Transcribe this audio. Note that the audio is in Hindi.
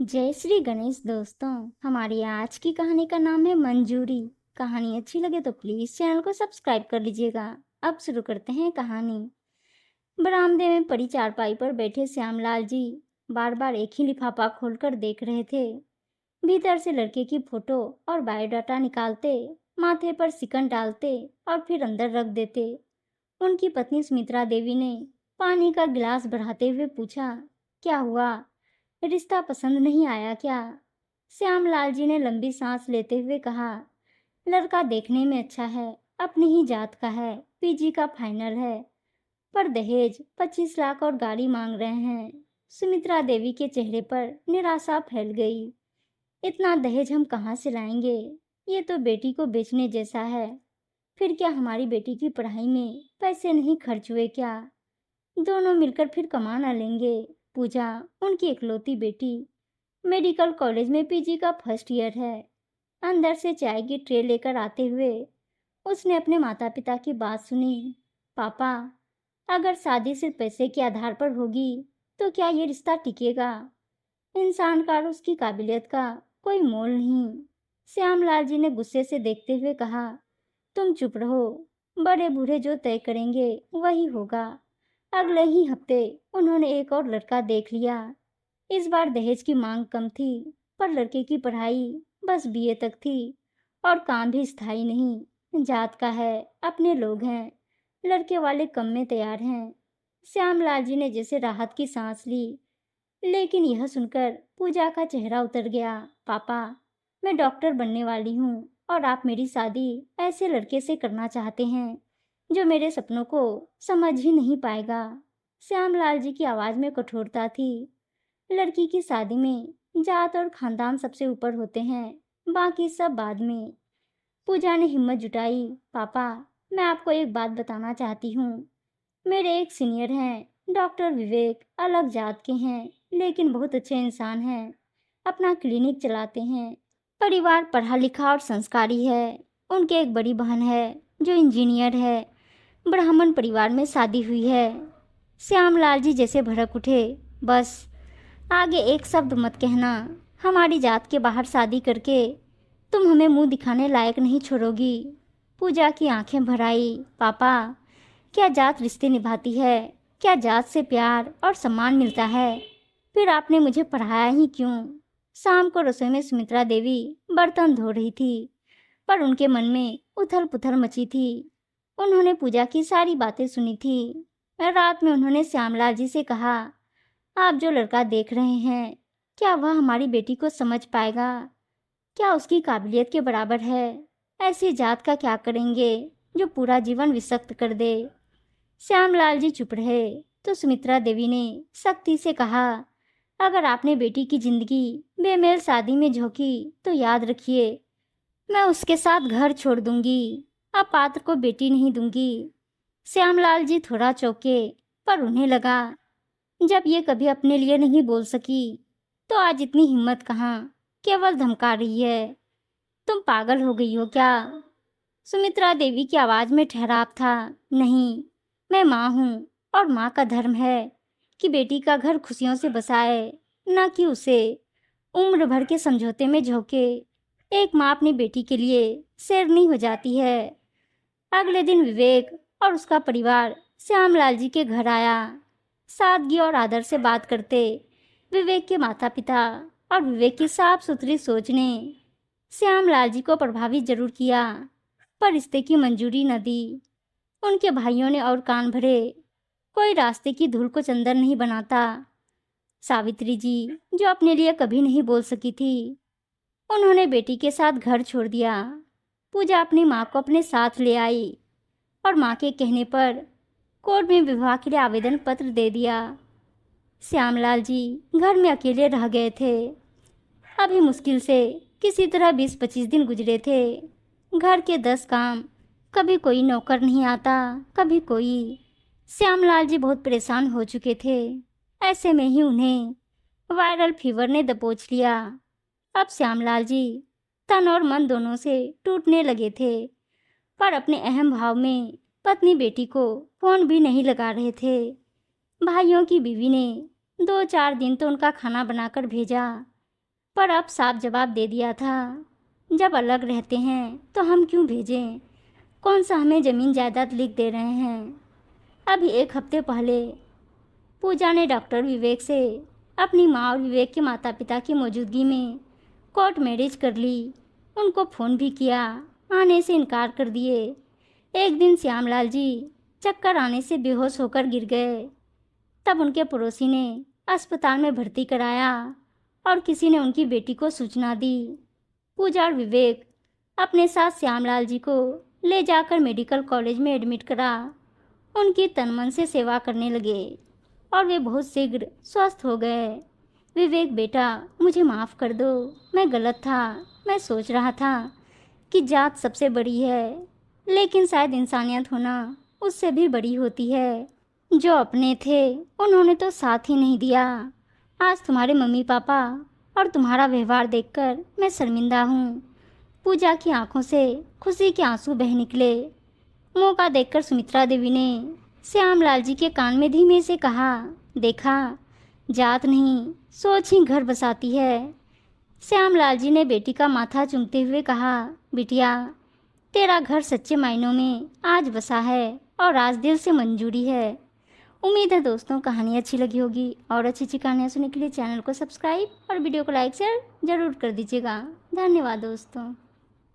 जय श्री गणेश दोस्तों। हमारी आज की कहानी का नाम है मंजूरी। कहानी अच्छी लगे तो प्लीज चैनल को सब्सक्राइब कर लीजिएगा। अब शुरू करते हैं कहानी। बरामदे में पड़ी चारपाई पर बैठे श्यामलाल जी बार बार एक ही लिफाफा खोलकर देख रहे थे। भीतर से लड़के की फोटो और बायोडाटा निकालते, माथे पर सिकन डालते और फिर अंदर रख देते। उनकी पत्नी सुमित्रा देवी ने पानी का गिलास बढ़ाते हुए पूछा, क्या हुआ? रिश्ता पसंद नहीं आया क्या? श्यामलाल जी ने लंबी सांस लेते हुए कहा, लड़का देखने में अच्छा है, अपनी ही जात का है, पीजी का फाइनल है, पर दहेज 25 लाख और गाड़ी मांग रहे हैं। सुमित्रा देवी के चेहरे पर निराशा फैल गई। इतना दहेज हम कहाँ से लाएंगे? ये तो बेटी को बेचने जैसा है। फिर क्या हमारी बेटी की पढ़ाई में पैसे नहीं खर्च हुए क्या? दोनों मिलकर फिर कमा ना लेंगे? पूजा, उनकी इकलौती बेटी, मेडिकल कॉलेज में पीजी का फर्स्ट ईयर है। अंदर से चाय की ट्रे लेकर आते हुए उसने अपने माता पिता की बात सुनी। पापा, अगर शादी सिर्फ पैसे के आधार पर होगी तो क्या ये रिश्ता टिकेगा? इंसान का और उसकी काबिलियत का कोई मोल नहीं। श्यामलाल जी ने गुस्से से देखते हुए कहा, तुम चुप रहो। बड़े बूढ़े जो तय करेंगे वही होगा। अगले ही हफ्ते उन्होंने एक और लड़का देख लिया। इस बार दहेज की मांग कम थी, पर लड़के की पढ़ाई बस बीए तक थी और काम भी स्थायी नहीं। जात का है, अपने लोग हैं, लड़के वाले कम में तैयार हैं। श्यामलाल जी ने जैसे राहत की सांस ली, लेकिन यह सुनकर पूजा का चेहरा उतर गया। पापा, मैं डॉक्टर बनने वाली हूँ और आप मेरी शादी ऐसे लड़के से करना चाहते हैं जो मेरे सपनों को समझ ही नहीं पाएगा। श्यामलाल जी की आवाज में कठोरता थी। लड़की की शादी में जात और खानदान सबसे ऊपर होते हैं, बाकी सब बाद में। पूजा ने हिम्मत जुटाई। पापा, मैं आपको एक बात बताना चाहती हूँ। मेरे एक सीनियर हैं, डॉक्टर विवेक, अलग जात के हैं लेकिन बहुत अच्छे इंसान हैं। अपना क्लिनिक चलाते हैं। परिवार पढ़ा लिखा और संस्कारी है। उनके एक बड़ी बहन है जो इंजीनियर है। ब्राह्मण परिवार में शादी हुई है। श्यामलाल जी जैसे भड़क उठे। बस आगे एक शब्द मत कहना। हमारी जात के बाहर शादी करके तुम हमें मुंह दिखाने लायक नहीं छोड़ोगी। पूजा की आंखें भर आई। पापा, क्या जात रिश्ते निभाती है? क्या जात से प्यार और सम्मान मिलता है? फिर आपने मुझे पढ़ाया ही क्यों? शाम को रसोई में सुमित्रा देवी बर्तन धो रही थी, पर उनके मन में उथल पुथल मची थी। उन्होंने पूजा की सारी बातें सुनी थी। रात में उन्होंने श्यामलाल जी से कहा, आप जो लड़का देख रहे हैं, क्या वह हमारी बेटी को समझ पाएगा? क्या उसकी काबिलियत के बराबर है? ऐसी जात का क्या करेंगे जो पूरा जीवन विसक्त कर दे? श्यामलाल जी चुप रहे तो सुमित्रा देवी ने सख्ती से कहा, अगर आपने बेटी की जिंदगी बेमेल शादी में झोंकी तो याद रखिए, मैं उसके साथ घर छोड़ दूंगी। अब पात्र को बेटी नहीं दूंगी। श्यामलाल जी थोड़ा चौंके, पर उन्हें लगा जब ये कभी अपने लिए नहीं बोल सकी तो आज इतनी हिम्मत कहाँ? केवल धमका रही है। तुम पागल हो गई हो क्या? सुमित्रा देवी की आवाज में ठहराव था। नहीं, मैं माँ हूँ और माँ का धर्म है कि बेटी का घर खुशियों से बसाए, न कि उसे उम्र भर के समझौते में झोंके। एक माँ अपनी बेटी के लिए शेरनी हो जाती है। अगले दिन विवेक और उसका परिवार श्यामलाल जी के घर आया। सादगी और आदर से बात करते विवेक के माता पिता और विवेक की साफ सुथरी सोच ने श्यामलाल जी को प्रभावित जरूर किया, पर रिश्ते की मंजूरी न दी। उनके भाइयों ने और कान भरे। कोई रास्ते की धूल को चंदन नहीं बनाता। सावित्री जी, जो अपने लिए कभी नहीं बोल सकी थी, उन्होंने बेटी के साथ घर छोड़ दिया। पूजा अपनी माँ को अपने साथ ले आई और माँ के कहने पर कोर्ट में विवाह के लिए आवेदन पत्र दे दिया। श्यामलाल जी घर में अकेले रह गए थे। अभी मुश्किल से किसी तरह 20-25 दिन गुजरे थे। घर के 10 काम, कभी कोई नौकर नहीं आता, कभी कोई। श्यामलाल जी बहुत परेशान हो चुके थे। ऐसे में ही उन्हें वायरल फीवर ने दबोच लिया। अब श्यामलाल जी तन और मन दोनों से टूटने लगे थे, पर अपने अहम भाव में पत्नी बेटी को फोन भी नहीं लगा रहे थे। भाइयों की बीवी ने 2-4 दिन तो उनका खाना बनाकर भेजा, पर अब साफ जवाब दे दिया था, जब अलग रहते हैं तो हम क्यों भेजें, कौन सा हमें ज़मीन जायदाद लिख दे रहे हैं। अभी 1 हफ्ते पहले पूजा ने डॉक्टर विवेक से अपनी माँ और विवेक के माता पिता की मौजूदगी में कोर्ट मैरिज कर ली। उनको फ़ोन भी किया, आने से इनकार कर दिए। एक दिन श्यामलाल जी चक्कर आने से बेहोश होकर गिर गए। तब उनके पड़ोसी ने अस्पताल में भर्ती कराया और किसी ने उनकी बेटी को सूचना दी। पूजा और विवेक अपने साथ श्यामलाल जी को ले जाकर मेडिकल कॉलेज में एडमिट करा। उनकी तन मन से सेवा करने लगे और वे बहुत शीघ्र स्वस्थ हो गए। विवेक बेटा, मुझे माफ़ कर दो, मैं गलत था। मैं सोच रहा था कि जात सबसे बड़ी है, लेकिन शायद इंसानियत होना उससे भी बड़ी होती है। जो अपने थे उन्होंने तो साथ ही नहीं दिया। आज तुम्हारे मम्मी पापा और तुम्हारा व्यवहार देखकर मैं शर्मिंदा हूँ। पूजा की आंखों से खुशी के आंसू बह निकले। मौका देखकर सुमित्रा देवी ने श्यामलाल जी के कान में धीमे से कहा, देखा, जात नहीं सोच ही घर बसाती है। श्यामलाल जी ने बेटी का माथा चूमते हुए कहा, बिटिया, तेरा घर सच्चे मायनों में आज बसा है और आज दिल से मंजूरी है। उम्मीद है दोस्तों कहानी अच्छी लगी होगी, और अच्छी अच्छी कहानियाँ सुनने के लिए चैनल को सब्सक्राइब और वीडियो को लाइक शेयर ज़रूर कर दीजिएगा। धन्यवाद दोस्तों।